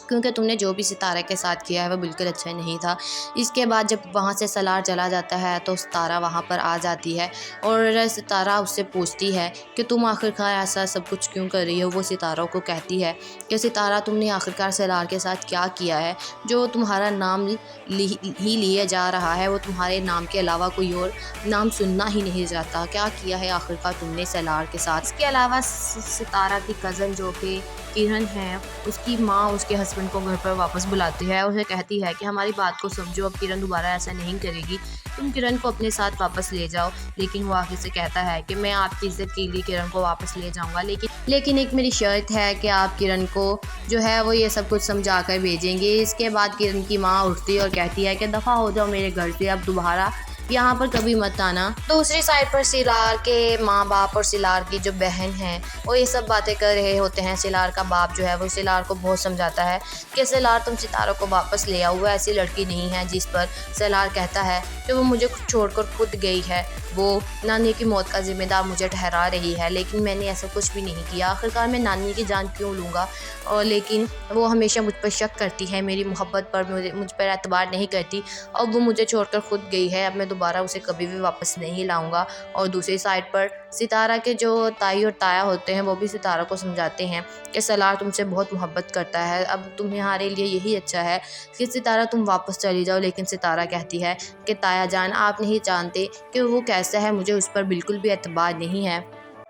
क्योंकि तुमने जो भी सितारा के साथ किया है वो बिल्कुल अच्छा नहीं था। इसके बाद जब वहाँ से सलार चला जाता है तो सितारा वहाँ पर आ जाती है और सितारा उससे पूछती है कि तुम आखिरकार ऐसा सब कुछ क्यों कर रही हो। वो सितारों को कहती है कि सितारा तुमने आखिरकार सलार के साथ क्या किया है, जो तुम्हारा नाम ही लिया जा रहा है, वो तुम्हारे नाम के अलावा कोई और नाम सुनना ही नहीं चाहता। क्या किया है आखिरकार तुमने सलार के साथ। इसके अलावा सितारा की कज़न जो कि किरण है, उसकी माँ उसके हस्बैंड को घर पर वापस बुलाती है और उसे कहती है कि हमारी बात को समझो, अब किरण दोबारा ऐसा नहीं करेगी, तुम किरण को अपने साथ वापस ले जाओ। लेकिन वो आखिर से कहता है कि मैं आपकी इज्जत के लिए किरण को वापस ले जाऊंगा, लेकिन एक मेरी शर्त है कि आप किरण को जो है वो ये सब कुछ समझा कर भेजेंगे। इसके बाद किरण की माँ उठती है और कहती है कि दफ़ा हो जाओ मेरे घर से, अब दोबारा यहाँ पर कभी मत आना। दूसरी साइड पर सिलार के माँ बाप और सिलार की जो बहन है वो ये सब बातें कर रहे होते हैं। सिलार का बाप जो है वो सिलार को बहुत समझाता है कि सिलार तुम सितारों को वापस ले आओ, वो ऐसी लड़की नहीं है। जिस पर सिलार कहता है कि वो मुझे छोड़कर खुद गई है, वो नानी की मौत का जिम्मेदार मुझे ठहरा रही है, लेकिन मैंने ऐसा कुछ भी नहीं किया। आखिरकार मैं नानी की जान क्यों लूँगा, और लेकिन वो हमेशा मुझ पर शक करती है, मेरी मोहब्बत पर मुझ पर एतबार नहीं करती, और वो मुझे छोड़कर खुद गई है। अब मैं दोबारा उसे कभी भी वापस नहीं लाऊंगा। और दूसरी साइड पर सितारा के जो ताई और ताया होते हैं वो भी सितारा को समझाते हैं कि सलार तुमसे बहुत मोहब्बत करता है, अब तुम्हारे लिए यही अच्छा है कि सितारा तुम वापस चली जाओ। लेकिन सितारा कहती है कि ताया जान, आप नहीं जानते कि वो कैसा है, मुझे उस पर बिल्कुल भी एतबार नहीं है।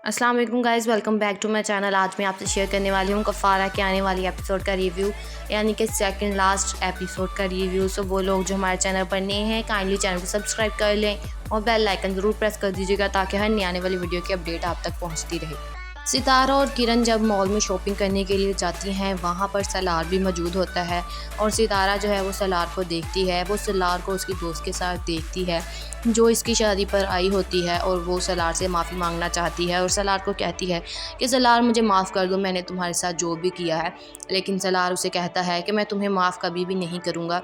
अस्सलाम वालेकुम guys, welcome back to my channel. आज मैं आपसे शेयर करने वाली हूँ कफ़ारा के आने वाली एपिसोड का रिव्यू, यानी कि सेकंड लास्ट एपिसोड का रिव्यू। सो वो लोग जो हमारे चैनल पर नए हैं काइंडली चैनल को सब्सक्राइब कर लें और बेल आइकन ज़रूर प्रेस कर दीजिएगा ताकि हर नई आने वाली वीडियो की अपडेट आप तक पहुँचती रहे। सितारा और किरण जब मॉल में शॉपिंग करने के लिए जाती हैं, वहाँ पर सलार भी मौजूद होता है और सितारा जो है वो सलार को देखती है। वो सलार को उसकी दोस्त के साथ देखती है जो इसकी शादी पर आई होती है, और वो सलार से माफ़ी मांगना चाहती है और सलार को कहती है कि सलार मुझे माफ़ कर दो, मैंने तुम्हारे साथ जो भी किया है। लेकिन सलार उसे कहता है कि मैं तुम्हें माफ़ कभी भी नहीं करूँगा,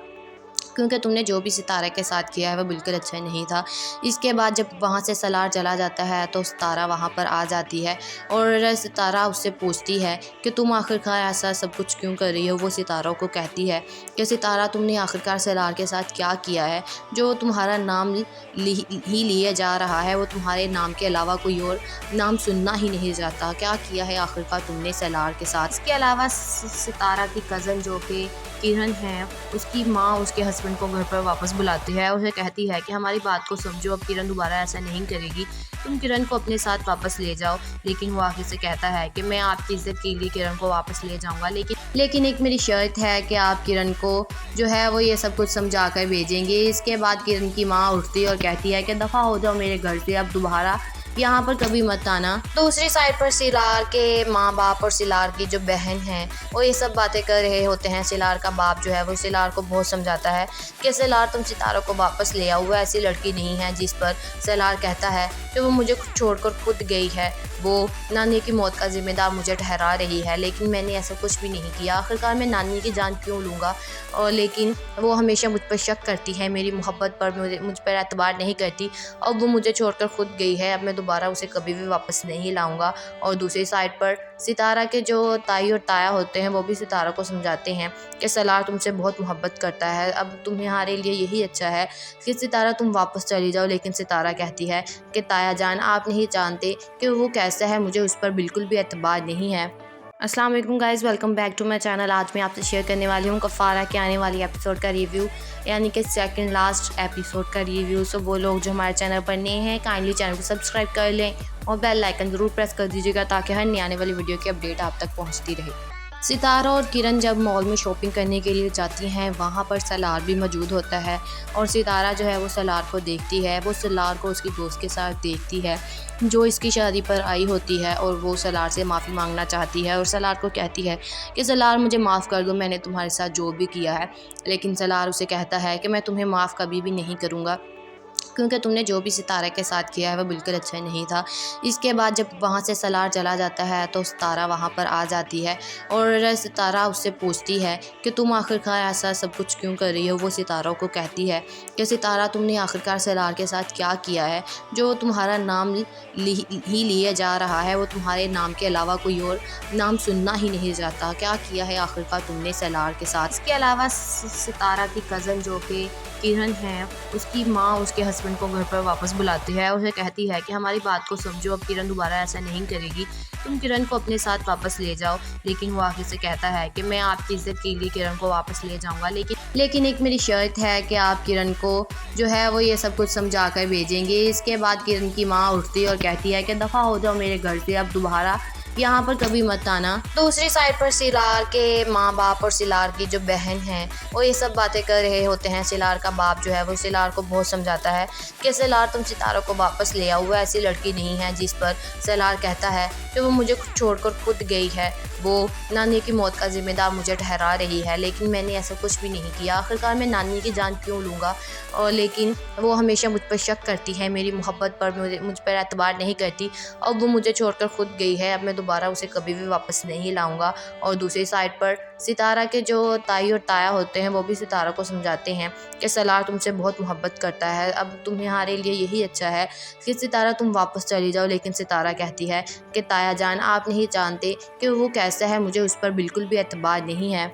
क्योंकि तुमने जो भी सितारा के साथ किया है वो बिल्कुल अच्छा नहीं था। इसके बाद जब वहाँ से सलार चला जाता है तो सितारा वहाँ पर आ जाती है और सितारा उससे पूछती है कि तुम आखिरकार ऐसा सब कुछ क्यों कर रही हो। वो सितारों को कहती है कि सितारा तुमने आखिरकार सलार के साथ क्या किया है, जो तुम्हारा नाम ही लिया जा रहा है, वो तुम्हारे नाम के अलावा कोई और नाम सुनना ही नहीं चाहता। क्या किया है आखिरकार तुमने सलार के साथ। इसके अलावा सितारा की कज़न जो कि किरण है, उसकी माँ उसके हस्बैंड को घर पर वापस बुलाती है और उसे कहती है कि हमारी बात को समझो, अब किरण दोबारा ऐसा नहीं करेगी, तुम किरण को अपने साथ वापस ले जाओ। लेकिन वो आखिर से कहता है कि मैं आपकी इज्जत के लिए किरण को वापस ले जाऊंगा, लेकिन एक मेरी शर्त है कि आप किरण को जो है वो ये सब कुछ समझा कर भेजेंगे। इसके बाद किरण की माँ उठती है और कहती है कि दफ़ा हो जाओ मेरे घर से, अब दोबारा यहाँ पर कभी मत आना। दूसरी साइड पर सिलार के माँ बाप और सिलार की जो बहन है वो ये सब बातें कर रहे होते हैं। सिलार का बाप जो है वो सिलार को बहुत समझाता है कि सिलार तुम सितारों को वापस ले आओ, वो ऐसी लड़की नहीं है। जिस पर सिलार कहता है कि वो मुझे छोड़कर खुद गई है, वो नानी की मौत का जिम्मेदार मुझे ठहरा रही है, लेकिन मैंने ऐसा कुछ भी नहीं किया। आखिरकार मैं नानी की जान क्यों लूँगा, और लेकिन वो हमेशा मुझ पर शक करती है, मेरी मोहब्बत पर मुझ पर एतबार नहीं करती, और वो मुझे छोड़कर खुद गई है। अब मैं दोबारा उसे कभी भी वापस नहीं लाऊंगा। और दूसरी साइड पर सितारा के जो ताई और ताया होते हैं वो भी सितारा को समझाते हैं कि सलार तुमसे बहुत मोहब्बत करता है, अब तुम्हारे लिए यही अच्छा है कि सितारा तुम वापस चली जाओ। लेकिन सितारा कहती है कि ताया जान, आप नहीं जानते कि वो कैसा है, मुझे उस पर बिल्कुल भी एतबार नहीं है। अस्सलाम वालेकुम guys, welcome back to my channel. आज मैं आपसे शेयर करने वाली हूँ कफ़ारा के आने वाली एपिसोड का रिव्यू, यानी कि सेकंड लास्ट एपिसोड का रिव्यू। सो वो लोग जो हमारे चैनल पर नए हैं काइंडली चैनल को सब्सक्राइब कर लें और बेल आइकन ज़रूर प्रेस कर दीजिएगा ताकि हर नई आने वाली वीडियो की अपडेट आप तक पहुँचती रहे। सितारा और किरण जब मॉल में शॉपिंग करने के लिए जाती हैं, वहाँ पर सलार भी मौजूद होता है और सितारा जो है वो सलार को देखती है। वो सलार को उसकी दोस्त के साथ देखती है जो इसकी शादी पर आई होती है, और वो सलार से माफ़ी मांगना चाहती है और सलार को कहती है कि सलार मुझे माफ़ कर दो, मैंने तुम्हारे साथ जो भी किया है। लेकिन सलार उसे कहता है कि मैं तुम्हें माफ़ कभी भी नहीं करूँगा, क्योंकि तुमने जो भी सितारा के साथ किया है वो बिल्कुल अच्छा नहीं था। इसके बाद जब वहाँ से सलार चला जाता है तो सितारा वहाँ पर आ जाती है और सितारा उससे पूछती है कि तुम आखिरकार ऐसा सब कुछ क्यों कर रही हो। वो सितारों को कहती है कि सितारा तुमने आखिरकार सलार के साथ क्या किया है, जो तुम्हारा नाम ही लिया जा रहा है, वो तुम्हारे नाम के अलावा कोई और नाम सुनना ही नहीं चाहता। क्या किया है आखिरकार तुमने सलार के साथ। इसके अलावा सितारा की कज़न जो कि किरण है, उसकी माँ उसके हस्बैंड को घर पर वापस बुलाती है और उसे कहती है कि हमारी बात को समझो, अब किरण दोबारा ऐसा नहीं करेगी, तुम किरण को अपने साथ वापस ले जाओ। लेकिन वो आखिर से कहता है कि मैं आपकी इज्जत के लिए किरण को वापस ले जाऊंगा, लेकिन एक मेरी शर्त है कि आप किरण को जो है वो ये सब कुछ समझा कर भेजेंगे। इसके बाद किरण की माँ उठती है और कहती है कि दफ़ा हो जाओ मेरे घर से, अब दोबारा यहाँ पर कभी मत आना। दूसरी साइड पर सिलार के माँ बाप और सिलार की जो बहन है वो ये सब बातें कर रहे होते हैं। सिलार का बाप जो है वो सिलार को बहुत समझाता है कि सिलार तुम सितारों को वापस ले आओ, वो ऐसी लड़की नहीं है। जिस पर सिलार कहता है कि वो मुझे छोड़कर खुद गई है, वो नानी की मौत का जिम्मेदार मुझे ठहरा रही है, लेकिन मैंने ऐसा कुछ भी नहीं किया। आखिरकार मैं नानी की जान क्यों लूँगा, और लेकिन वो हमेशा मुझ पर शक करती है, मेरी मोहब्बत पर मुझ पर एतबार नहीं करती, और वो मुझे छोड़कर खुद गई है। अब मैं दोबारा उसे कभी भी वापस नहीं लाऊंगा। और दूसरी साइड पर सितारा के जो ताई और ताया होते हैं वो भी सितारा को समझाते हैं कि सलार तुमसे बहुत मोहब्बत करता है, अब तुम्हारे लिए यही अच्छा है कि सितारा तुम वापस चली जाओ। लेकिन सितारा कहती है कि ताया जान, आप नहीं जानते कि वो कैसा है, मुझे उस पर बिल्कुल भी एतबार नहीं है।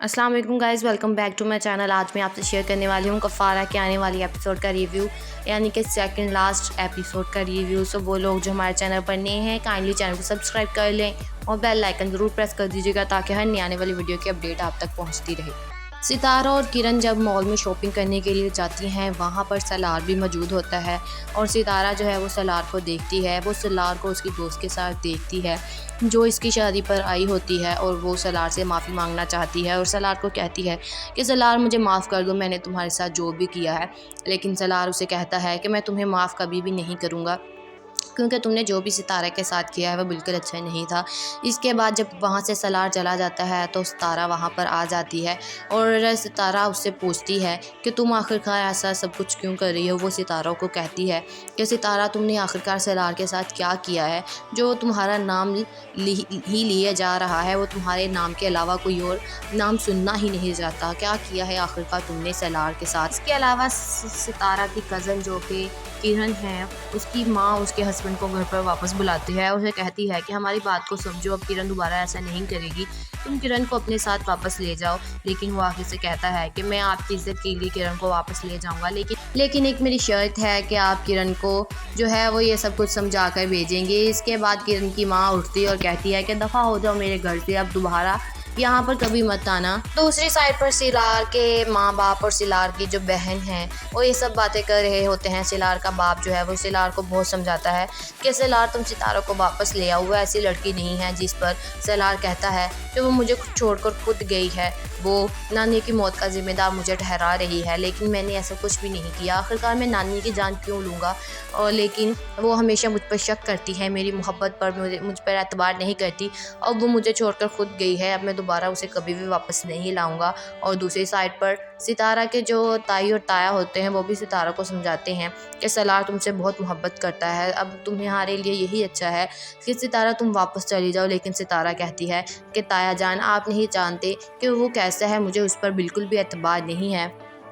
अस्सलाम वालेकुम guys, welcome back to my channel. आज मैं आपसे शेयर करने वाली हूँ कफ़ारा के आने वाली एपिसोड का रिव्यू, यानी कि सेकंड लास्ट एपिसोड का रिव्यू। सो वो लोग जो हमारे चैनल पर नए हैं काइंडली चैनल को सब्सक्राइब कर लें और बेल आइकन ज़रूर प्रेस कर दीजिएगा ताकि हर नई आने वाली वीडियो की अपडेट आप तक पहुँचती रहे। सितारा और किरण जब मॉल में शॉपिंग करने के लिए जाती हैं, वहाँ पर सलार भी मौजूद होता है और सितारा जो है वो सलार को देखती है। वो सलार को उसकी दोस्त के साथ देखती है जो इसकी शादी पर आई होती है, और वो सलार से माफ़ी मांगना चाहती है और सलार को कहती है कि सलार मुझे माफ़ कर दो, मैंने तुम्हारे साथ जो भी किया है। लेकिन सलार उसे कहता है कि मैं तुम्हें माफ़ कभी भी नहीं करूँगा, क्योंकि तुमने जो भी सितारा के साथ किया है वो बिल्कुल अच्छा नहीं था। इसके बाद जब वहाँ से सलार चला जाता है तो सितारा वहाँ पर आ जाती है और सितारा उससे पूछती है कि तुम आखिरकार ऐसा सब कुछ क्यों कर रही हो। वो सितारों को कहती है कि सितारा तुमने आखिरकार सलार के साथ क्या किया है, जो तुम्हारा नाम ही लिया जा रहा है, वो तुम्हारे नाम के अलावा कोई और नाम सुनना ही नहीं चाहता। क्या किया है आखिरकार तुमने सलार के साथ। इसके अलावा सितारा की कज़न जो कि किरण है, उसकी माँ उसके हस्बैंड को घर पर वापस बुलाती है और उसे कहती है कि हमारी बात को समझो, अब किरण दोबारा ऐसा नहीं करेगी, तुम किरण को अपने साथ वापस ले जाओ। लेकिन वो आखिर से कहता है कि मैं आपकी इज्जत के लिए किरण को वापस ले जाऊंगा, लेकिन एक मेरी शर्त है कि आप किरण को जो है वो ये सब कुछ समझा कर भेजेंगे। इसके बाद किरण की माँ उठती है और कहती है कि दफ़ा हो जाओ मेरे घर से, अब दोबारा यहाँ पर कभी मत आना। दूसरी साइड पर सिलार के माँ बाप और सिलार की जो बहन है वो ये सब बातें कर रहे होते हैं। सिलार का बाप जो है वो सिलार को बहुत समझाता है कि सिलार तुम सितारों को वापस ले आओ, वो ऐसी लड़की नहीं है। जिस पर सिलार कहता है कि वो मुझे छोड़कर खुद गई है, वो नानी की मौत का जिम्मेदार मुझे ठहरा रही है, लेकिन मैंने ऐसा कुछ भी नहीं किया। आखिरकार मैं नानी की जान क्यों लूँगा, और लेकिन वो हमेशा मुझ पर शक करती है, मेरी मोहब्बत पर मुझ पर एतबार नहीं करती। अब वो मुझे छोड़कर खुद गई है, अब मैं दोबारा उसे कभी भी वापस नहीं लाऊंगा। और दूसरी साइड पर सितारा के जो ताई और ताया होते हैं वो भी सितारा को समझाते हैं कि सलार तुमसे बहुत मोहब्बत करता है, अब तुम्हारे लिए यही अच्छा है कि सितारा तुम वापस चली जाओ। लेकिन सितारा कहती है कि ताया जान, आप नहीं जानते कि वो कैसा है, मुझे उस पर बिल्कुल भी एतबार नहीं है।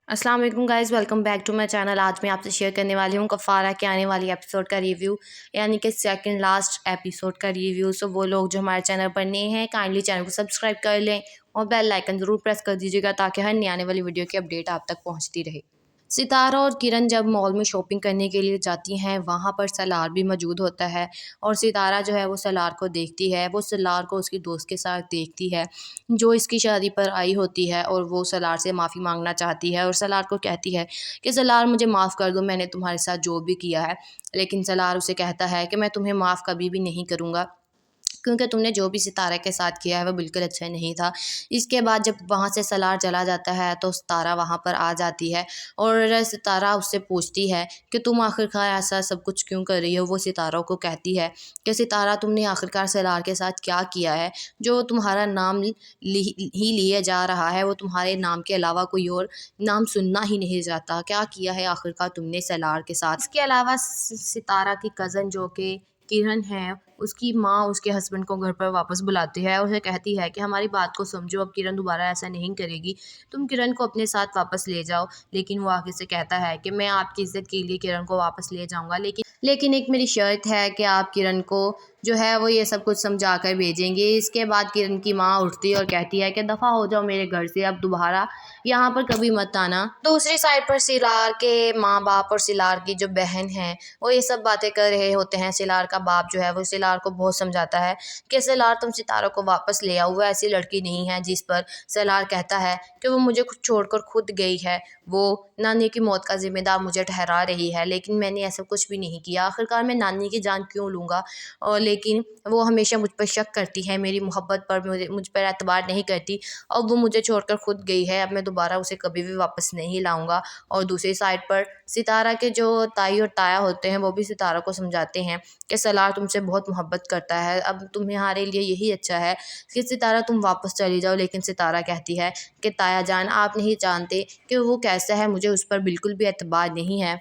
अस्सलाम वालेकुम guys, welcome back to my channel. आज मैं आपसे शेयर करने वाली हूँ कफ़ारा के आने वाली एपिसोड का रिव्यू, यानी कि सेकंड लास्ट एपिसोड का रिव्यू। सो वो लोग जो हमारे चैनल पर नए हैं, काइंडली चैनल को सब्सक्राइब कर लें और बेल आइकन ज़रूर प्रेस कर दीजिएगा ताकि हर नई आने वाली वीडियो की अपडेट आप तक पहुँचती रहे। सितारा और किरण जब मॉल में शॉपिंग करने के लिए जाती हैं, वहाँ पर सलार भी मौजूद होता है और सितारा जो है वो सलार को देखती है। वो सलार को उसकी दोस्त के साथ देखती है जो इसकी शादी पर आई होती है और वो सलार से माफ़ी मांगना चाहती है और सलार को कहती है कि सलार मुझे माफ़ कर दो, मैंने तुम्हारे साथ जो भी किया है। लेकिन सलार उसे कहता है कि मैं तुम्हें माफ़ कभी भी नहीं करूँगा, क्योंकि तुमने जो भी सितारा के साथ किया है वो बिल्कुल अच्छा नहीं था। इसके बाद जब वहाँ से सलार चला जाता है तो सितारा वहाँ पर आ जाती है और सितारा उससे पूछती है कि तुम आखिरकार ऐसा सब कुछ क्यों कर रही हो। वो सितारों को कहती है कि सितारा तुमने आखिरकार सलार के साथ क्या किया है, जो तुम्हारा नाम ही लिया जा रहा है, वो तुम्हारे नाम के अलावा कोई और नाम सुनना ही नहीं चाहता। क्या किया है आखिरकार तुमने सलार के साथ। इसके अलावा सितारा की कज़न जो कि किरण है, उसकी माँ उसके हस्बैंड को घर पर वापस बुलाती है और उसे कहती है कि हमारी बात को समझो, अब किरण दोबारा ऐसा नहीं करेगी, तुम किरण को अपने साथ वापस ले जाओ। लेकिन वो आगे से कहता है कि मैं आपकी इज्जत के लिए किरण को वापस ले जाऊंगा, लेकिन एक मेरी शर्त है कि आप किरण को जो है वो ये सब कुछ समझा कर भेजेंगे। इसके बाद किरण की माँ उठती है और कहती है कि दफ़ा हो जाओ मेरे घर से, अब दोबारा यहाँ पर कभी मत आना। दूसरी साइड पर सिलार के माँ बाप और सिलार की जो बहन है वो ये सब बातें कर रहे होते हैं। सिलार का बाप जो है वो सिलार को बहुत समझाता है कि सिलार तुम सितारों को वापस ले आओ, वो ऐसी लड़की नहीं है। जिस पर सिलार कहता है कि वो मुझे छोड़कर खुद गई है, वो नानी की मौत का जिम्मेदार मुझे ठहरा रही है, लेकिन मैंने ऐसा कुछ भी नहीं किया। आखिरकार मैं नानी की जान क्यों लूँगा, और लेकिन वो हमेशा मुझ पर शक करती है, मेरी मोहब्बत पर मुझ पर एतबार नहीं करती। अब वो मुझे छोड़कर खुद गई है, अब मैं दोबारा उसे कभी भी वापस नहीं लाऊंगा। और दूसरी साइड पर सितारा के जो ताई और ताया होते हैं वो भी सितारा को समझाते हैं कि सलार तुमसे बहुत मोहब्बत करता है, अब तुम्हारे लिए यही अच्छा है कि सितारा तुम वापस चली जाओ। लेकिन सितारा कहती है कि ताया जान, आप नहीं जानते कि वो कैसा है, मुझे उस पर बिल्कुल भी एतबार नहीं है।